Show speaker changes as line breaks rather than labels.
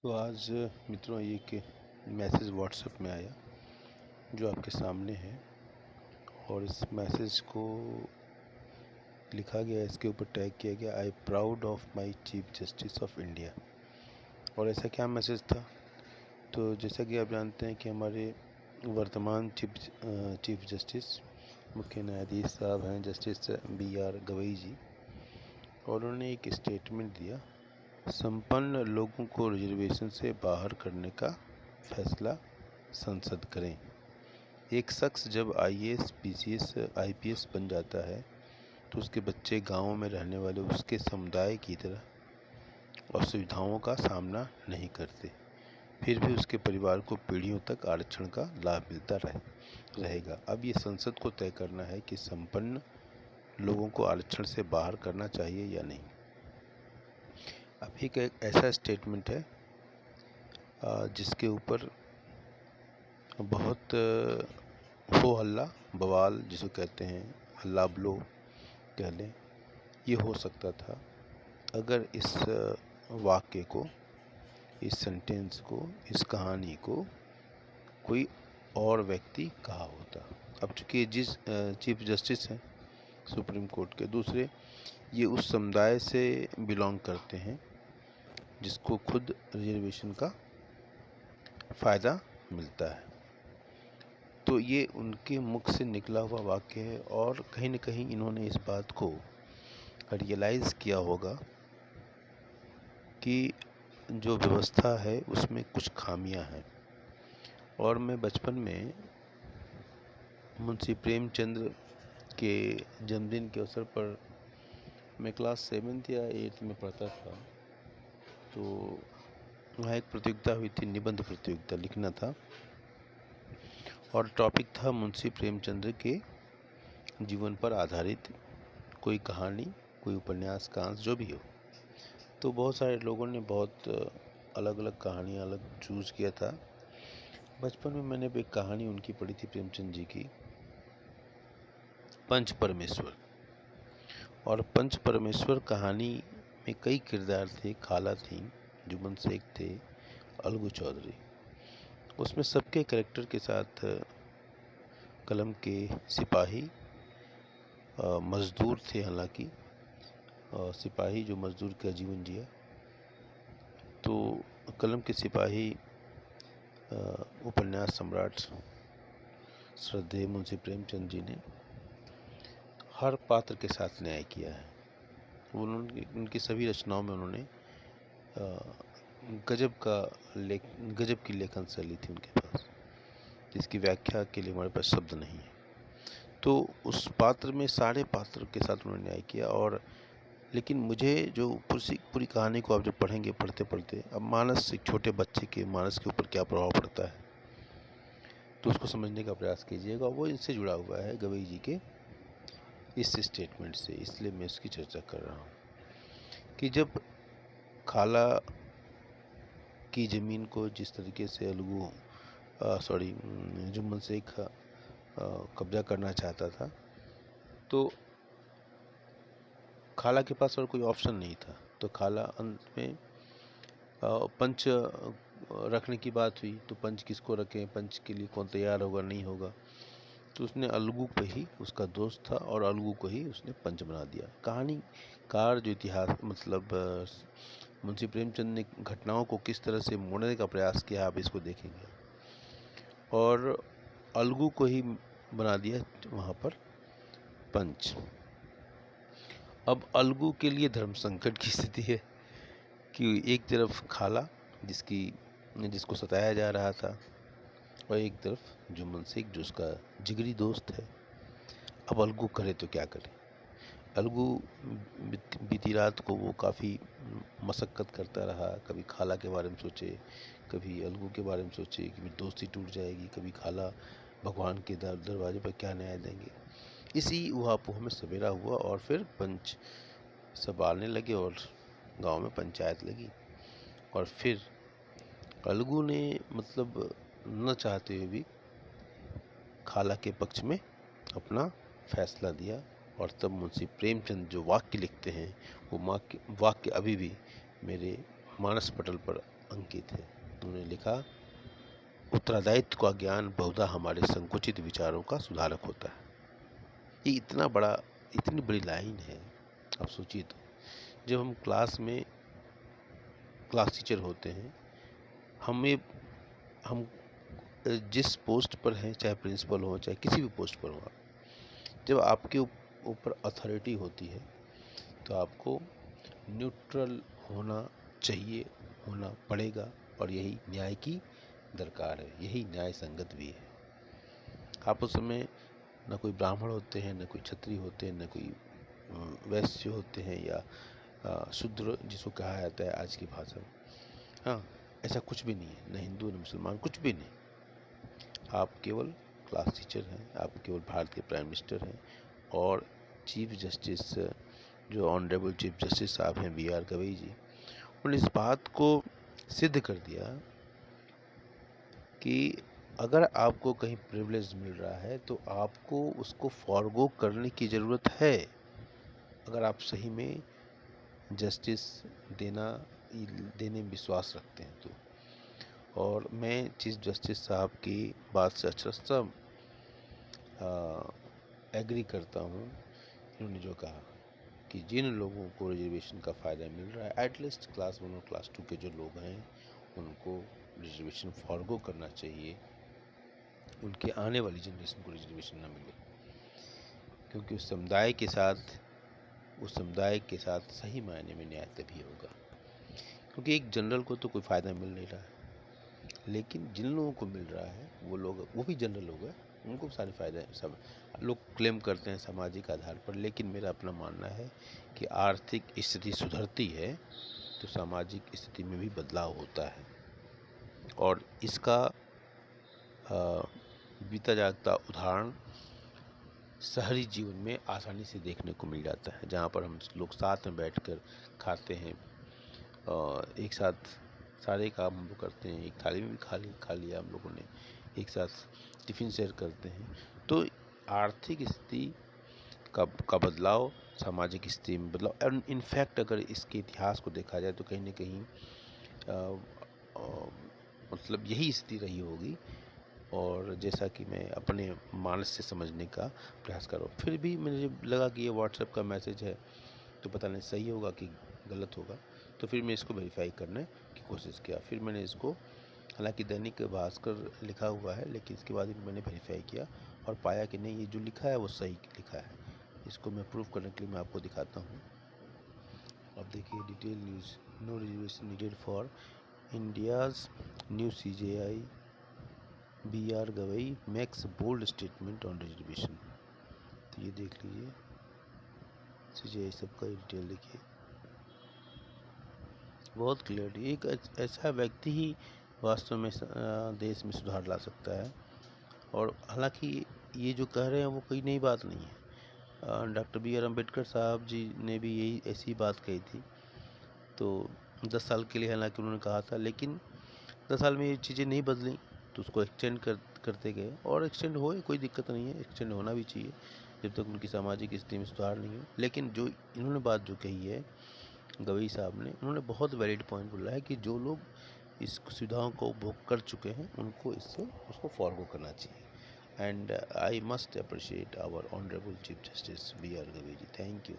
तो आज मित्रों एक मैसेज व्हाट्सएप में आया जो आपके सामने है और इस मैसेज को लिखा गया, इसके ऊपर टैग किया गया I proud of my chief justice of India. और ऐसा क्या मैसेज था? तो जैसा कि आप जानते हैं कि हमारे वर्तमान चीफ जस्टिस मुख्य न्यायाधीश साहब हैं जस्टिस BR गवई जी, और उन्होंने एक स्टेटमेंट दिया, संपन्न लोगों को रिजर्वेशन से बाहर करने का फैसला संसद करें। एक शख्स जब IAS, PCS, IPS बन जाता है तो उसके बच्चे गाँव में रहने वाले उसके समुदाय की तरह असुविधाओं का सामना नहीं करते, फिर भी उसके परिवार को पीढ़ियों तक आरक्षण का लाभ मिलता रहेगा। अब ये संसद को तय करना है कि संपन्न लोगों को आरक्षण से बाहर करना चाहिए या नहीं। अब एक ऐसा स्टेटमेंट है जिसके ऊपर बहुत हो हल्ला बवाल, जिसे कहते हैं हल्ला बलो कह लें, ये हो सकता था अगर इस वाक्य को, इस सेंटेंस को, इस कहानी को कोई और व्यक्ति कहा होता। अब चूँकि जिस चीफ जस्टिस हैं सुप्रीम कोर्ट के, दूसरे ये उस समुदाय से बिलोंग करते हैं जिसको खुद रिजर्वेशन का फ़ायदा मिलता है, तो ये उनके मुख से निकला हुआ वाक्य है और कहीं न कहीं इन्होंने इस बात को रियलाइज़ किया होगा कि जो व्यवस्था है उसमें कुछ खामियां हैं। और मैं बचपन में मुंशी प्रेमचंद्र के जन्मदिन के अवसर पर, मैं क्लास 7th या 8th में पढ़ता था, तो वहाँ एक प्रतियोगिता हुई थी, निबंध प्रतियोगिता लिखना था और टॉपिक था मुंशी प्रेमचंद्र के जीवन पर आधारित कोई कहानी, कोई उपन्यास का अंश जो भी हो। तो बहुत सारे लोगों ने बहुत अलग अलग कहानियाँ अलग चूज़ किया था। बचपन में मैंने एक कहानी उनकी पढ़ी थी प्रेमचंद जी की, पंच परमेश्वर। और पंच परमेश्वर कहानी में कई किरदार थे, खाला थी, जुम्मन शेख थे, अलगू चौधरी। उसमें सबके कैरेक्टर के साथ कलम के सिपाही मजदूर थे, हालांकि सिपाही जो मजदूर का जीवन जिया, तो कलम के सिपाही उपन्यास सम्राट श्रद्धेय मुंशी प्रेमचंद जी ने हर पात्र के साथ न्याय किया है। उनकी सभी रचनाओं में उन्होंने गजब की लेखन शैली थी उनके पास, जिसकी व्याख्या के लिए हमारे पास शब्द नहीं है। तो उस पात्र में सारे पात्र के साथ उन्होंने न्याय किया। और लेकिन मुझे जो पूरी कहानी को आप जब पढ़ेंगे, पढ़ते पढ़ते, अब मानस, एक छोटे बच्चे के मानस के ऊपर क्या प्रभाव पड़ता है, तो उसको समझने का प्रयास कीजिएगा। वो इनसे जुड़ा हुआ है गवई जी के इस स्टेटमेंट से, इसलिए मैं इसकी चर्चा कर रहा हूँ कि जब खाला की ज़मीन को जिस तरीके से जुम्मन शेख कब्जा करना चाहता था, तो खाला के पास और कोई ऑप्शन नहीं था। तो खाला अंत में पंच रखने की बात हुई, तो पंच किसको रखें, पंच के लिए कौन तैयार होगा, नहीं होगा, तो उसने अलगू पे ही, उसका दोस्त था, और अलगू को ही उसने पंच बना दिया। कहानीकार जो इतिहास मुंशी प्रेमचंद ने घटनाओं को किस तरह से मोड़ने का प्रयास किया, आप इसको देखेंगे, और अलगू को ही बना दिया वहाँ पर पंच। अब अलगू के लिए धर्म संकट की स्थिति है कि एक तरफ खाला जिसको सताया जा रहा था, और एक तरफ जुम्मन शेख जो उसका जिगरी दोस्त है। अब अलगू करे तो क्या करे? अलगू बीती रात को वो काफ़ी मशक्क़त करता रहा, कभी खाला के बारे में सोचे, कभी अलगू के बारे में सोचे कि मेरी दोस्ती टूट जाएगी, कभी खाला भगवान के दरवाजे पर क्या न्याय देंगे। इसी ऊहापोह में सवेरा हुआ और फिर पंच सब आने लगे और गांव में पंचायत लगी। और फिर अलगू ने मतलब न चाहते हुए भी खाला के पक्ष में अपना फैसला दिया। और तब मुंशी प्रेमचंद जो वाक्य लिखते हैं, वो वाक्य अभी भी मेरे मानस पटल पर अंकित है। उन्होंने लिखा, उत्तरदायित्व का ज्ञान बहुधा हमारे संकुचित विचारों का सुधारक होता है। ये इतनी बड़ी लाइन है। आप सोचिए तो, जब हम क्लास टीचर होते हैं, हम जिस पोस्ट पर हैं, चाहे प्रिंसिपल हो चाहे किसी भी पोस्ट पर हो, जब आपके ऊपर अथॉरिटी होती है तो आपको न्यूट्रल होना चाहिए, होना पड़ेगा, और यही न्याय की दरकार है, यही न्याय संगत भी है। आप उस समय न कोई ब्राह्मण होते हैं, न कोई क्षत्रिय होते हैं, न कोई वैश्य होते हैं, या शूद्र जिसको कहा जाता है आज की भाषा में। हाँ, ऐसा कुछ भी नहीं है, न हिंदू न मुसलमान, कुछ भी नहीं। आप केवल क्लास टीचर हैं, आप केवल भारत के प्राइम मिनिस्टर हैं, और चीफ जस्टिस, जो ऑनरेबल चीफ जस्टिस साहब हैं बी आर गवई जी, उन्होंने इस बात को सिद्ध कर दिया कि अगर आपको कहीं प्रिविलेज मिल रहा है तो आपको उसको फॉरगो करने की ज़रूरत है, अगर आप सही में जस्टिस देने में विश्वास रखते हैं तो। और मैं चीफ जस्टिस साहब की बात से अच्छा एग्री करता हूँ। इन्होंने जो कहा कि जिन लोगों को रिजर्वेशन का फ़ायदा मिल रहा है, एटलीस्ट क्लास 1 और क्लास 2 के जो लोग हैं, उनको रिजर्वेशन फॉरगो करना चाहिए, उनके आने वाली जनरेशन को रिजर्वेशन ना मिले, क्योंकि उस समुदाय के साथ सही मायने में न्याय तभी होगा। क्योंकि एक जनरल को तो कोई फ़ायदा मिल नहीं रहा है, लेकिन जिन लोगों को मिल रहा है वो भी जनरल लोग हैं, उनको सारे फ़ायदे सब लोग क्लेम करते हैं सामाजिक आधार पर। लेकिन मेरा अपना मानना है कि आर्थिक स्थिति सुधरती है तो सामाजिक स्थिति में भी बदलाव होता है, और इसका बीता जागता उदाहरण शहरी जीवन में आसानी से देखने को मिल जाता है, जहाँ पर हम लोग साथ में बैठकर खाते हैं, एक साथ सारे काम हम लोग करते हैं, एक थाली में भी खा लिया हम लोगों ने, एक साथ टिफ़िन शेयर करते हैं। तो आर्थिक स्थिति का बदलाव, सामाजिक स्थिति में बदलाव, और इनफैक्ट अगर इसके इतिहास को देखा जाए तो कहीं न कहीं मतलब यही स्थिति रही होगी। और जैसा कि मैं अपने मानस से समझने का प्रयास कर रहा हूँ, फिर भी मुझे लगा कि ये व्हाट्सएप का मैसेज है तो पता नहीं सही होगा कि गलत होगा, तो फिर मैं इसको वेरीफाई करने की कोशिश किया। फिर मैंने इसको, हालांकि दैनिक भास्कर लिखा हुआ है, लेकिन इसके बाद मैंने वेरीफाई किया और पाया कि नहीं, ये जो लिखा है वो सही लिखा है। इसको मैं प्रूव करने के लिए मैं आपको दिखाता हूँ। अब देखिए, detail news, no reservation needed for India's new CJI BR Gavai makes bold statement on reservation. तो ये देख लीजिए, CJI सबका डिटेल देखिए, बहुत क्लियरली एक ऐसा व्यक्ति ही वास्तव में देश में सुधार ला सकता है। और हालांकि ये जो कह रहे हैं वो कोई नई बात नहीं है, डॉक्टर BR अम्बेडकर साहब जी ने भी यही ऐसी बात कही थी। तो 10 साल के लिए हालांकि उन्होंने कहा था, लेकिन 10 साल में ये चीज़ें नहीं बदली, तो उसको एक्सटेंड करते गए, और एक्सटेंड होए, कोई दिक्कत नहीं है, एक्सटेंड होना भी चाहिए जब तक उनकी सामाजिक स्थिति में सुधार नहीं हो। लेकिन जो इन्होंने बात जो कही है गवई साहब ने, उन्होंने बहुत वैलिड पॉइंट बोला है कि जो लोग इस सुविधाओं को उपभोग कर चुके हैं उनको उसको फॉरगो करना चाहिए। And I must appreciate our honourable chief justice BR Gavai ji. Thank you.